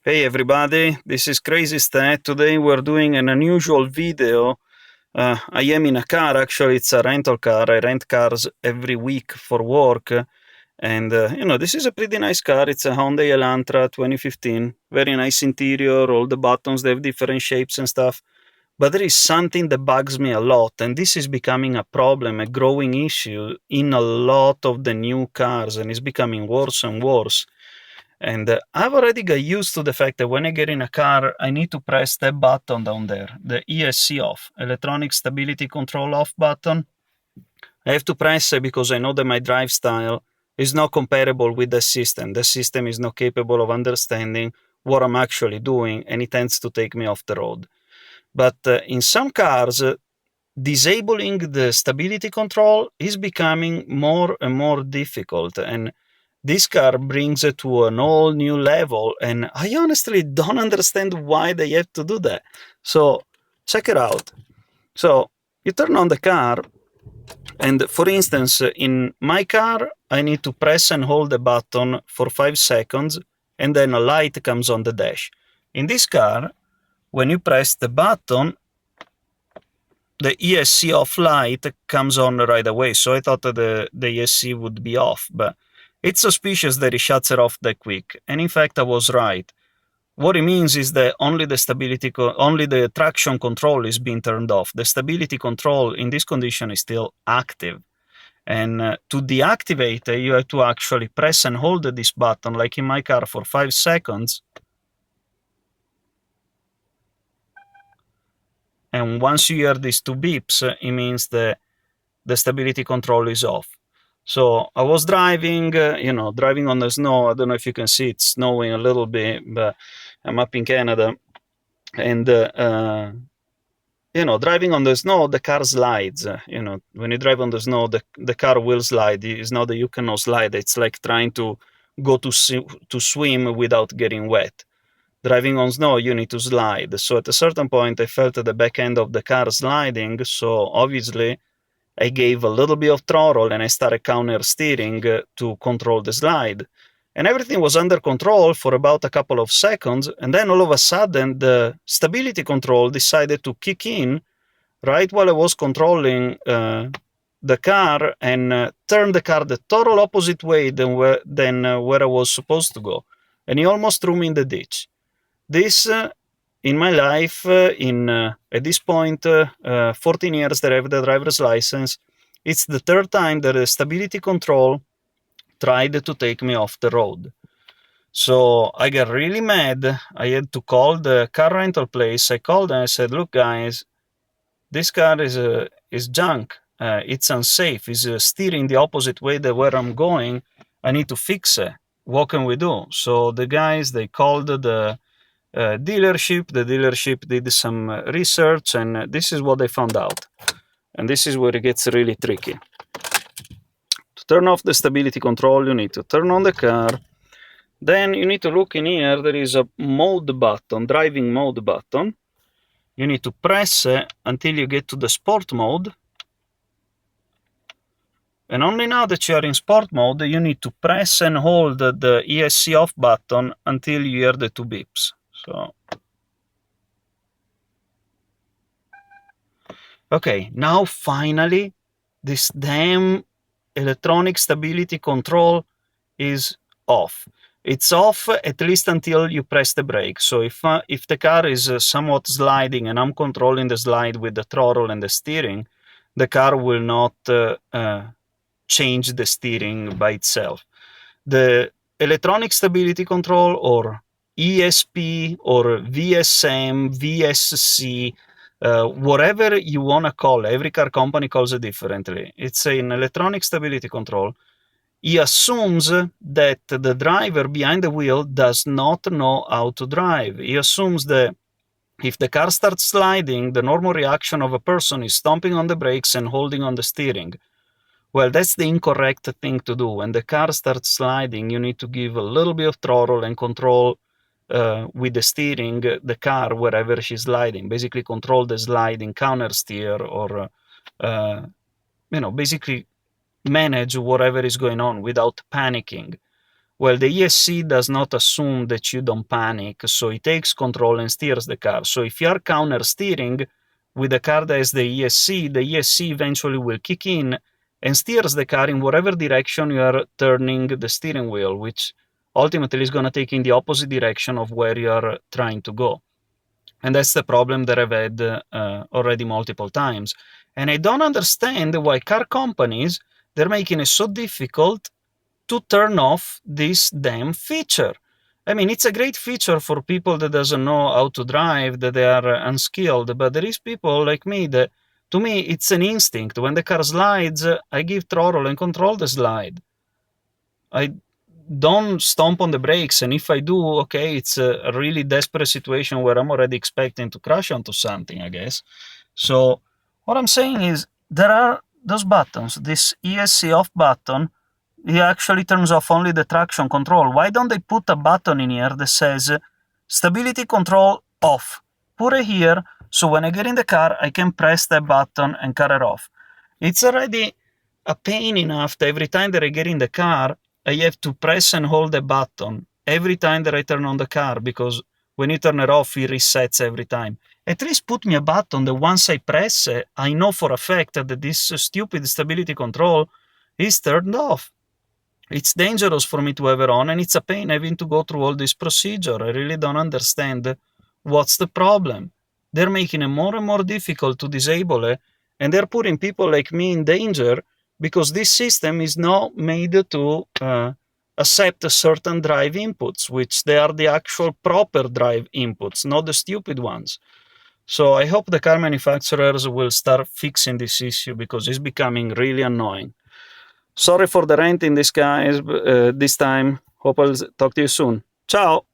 Hey everybody, this is Crazy Stat. Today we're doing an unusual video. I am in a car, actually it's a rental car. I rent cars every week for work. And this is a pretty nice car. It's a Hyundai Elantra 2015. Very nice interior, all the buttons, they have different shapes and stuff. But there is something that bugs me a lot, and this is becoming a problem, a growing issue in a lot of the new cars, and it's becoming worse and worse. And I've already got used to the fact that when I get in a car, I need to press that button down there, the ESC off, electronic stability control off button. I have to press it because I know that my drive style is not compatible with the system. The system is not capable of understanding what I'm actually doing, and it tends to take me off the road. But in some cars, disabling the stability control is becoming more and more difficult. And this car brings it to an all new level, and I honestly don't understand why they have to do that. So check it out. So you turn on the car, and for instance, in my car, I need to press and hold the button for 5 seconds, and then a light comes on the dash. In this car, when you press the button, the ESC off light comes on right away. So I thought that the ESC would be off, but it's suspicious that it shuts it off that quick. And in fact, I was right. What it means is that only the traction control is being turned off. The stability control in this condition is still active. And to deactivate it, you have to actually press and hold this button, like in my car, for 5 seconds. And once you hear these 2 beeps, it means that the stability control is off. So I was driving, driving on the snow. I don't know if you can see, it's snowing a little bit, but I'm up in Canada. And, driving on the snow, the car slides. When you drive on the snow, the car will slide. It's not that you cannot slide. It's like trying to go to swim without getting wet. Driving on snow, you need to slide. So at a certain point, I felt the back end of the car sliding. So obviously, I gave a little bit of throttle and I started counter steering to control the slide. And everything was under control for about a couple of seconds. And then all of a sudden, the stability control decided to kick in right while I was controlling the car and turn the car the total opposite way than where I was supposed to go. And he almost threw me in the ditch. This in my life, at this point, 14 years that I have the driver's license, it's the 3rd time that the stability control tried to take me off the road. So I got really mad. I had to call the car rental place. I called and I said, "Look, guys, this car is junk. It's unsafe. It's steering the opposite way than where I'm going. I need to fix it. What can we do?" So the guys, they called the dealership. The dealership did some research, and this is what they found out. And this is where it gets really tricky. To turn off the stability control, you need to turn on the car. Then you need to look in here. There is a mode button, driving mode button. You need to press it until you get to the sport mode. And only now that you are in sport mode, you need to press and hold the ESC off button until you hear the 2 beeps. So, okay, now finally, this damn electronic stability control is off. It's off at least until you press the brake. So if the car is somewhat sliding and I'm controlling the slide with the throttle and the steering, the car will not change the steering by itself. The electronic stability control, or ESP, or VSM, VSC, whatever you want to call it, every car company calls it differently. It's an electronic stability control. He assumes that the driver behind the wheel does not know how to drive. He assumes that if the car starts sliding, the normal reaction of a person is stomping on the brakes and holding on the steering. Well, that's the incorrect thing to do. When the car starts sliding, you need to give a little bit of throttle and control with the steering the car wherever she's sliding. Basically control the sliding, counter steer, or basically manage whatever is going on without panicking. Well, the ESC does not assume that you don't panic, so it takes control and steers the car. So if you are counter-steering with a car that has the ESC eventually will kick in and steers the car in whatever direction you are turning the steering wheel, which ultimately is going to take in the opposite direction of where you are trying to go. And that's the problem that I've had already multiple times. And I don't understand why car companies, they're making it so difficult to turn off this damn feature. I mean, it's a great feature for people that doesn't know how to drive, that they are unskilled, but there is people like me that, to me, it's an instinct. When the car slides, I give throttle and control the slide. I don't stomp on the brakes, and if I do, okay, it's a really desperate situation where I'm already expecting to crash onto something, I guess. So what I'm saying is there are those buttons, this ESC off button, it actually turns off only the traction control. Why don't they put a button in here that says stability control off? Put it here, so when I get in the car, I can press that button and cut it off. It's already a pain enough that every time that I get in the car, I have to press and hold the button every time that I turn on the car, because when you turn it off, it resets every time. At least put me a button that once I press it, I know for a fact that this stupid stability control is turned off. It's dangerous for me to have it on, and it's a pain having to go through all this procedure. I really don't understand what's the problem. They're making it more and more difficult to disable it, and they're putting people like me in danger because this system is not made to accept certain drive inputs, which they are the actual proper drive inputs, not the stupid ones. So I hope the car manufacturers will start fixing this issue because it's becoming really annoying. Sorry for the rant in this, guys, this time. Hope I'll talk to you soon. Ciao!